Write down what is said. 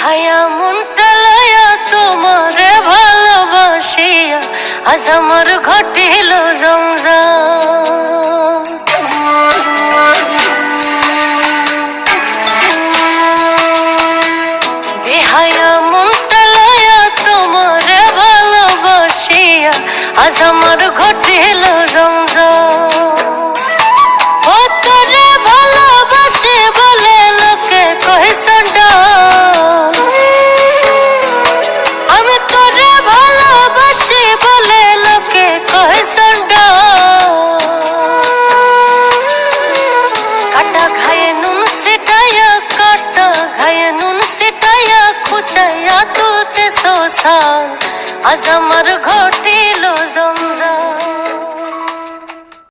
বেহায়া মনটা লয়া তোমারে ভালোবাসিয়া আজ আমার ঘটিল জঞ্জাল। বেহায়া মনটা লয়া তোমারে ভালোবাসিয়া আজ আমার ঘটিল জঞ্জাল। তোরে ভালোবাসি বলে লোকে কহে সন্ডাল, আমি তোরে ভালোবাসি বলে লোকে কহে সন্ডাল। কাটা ঘায়ে নুন সিটাইয়া, কাটা ঘায়ে নুন সিটাইয়া, খুচাইয়া তুলতে শোষাল আজ আমার ঘটিল জঞ্জাল।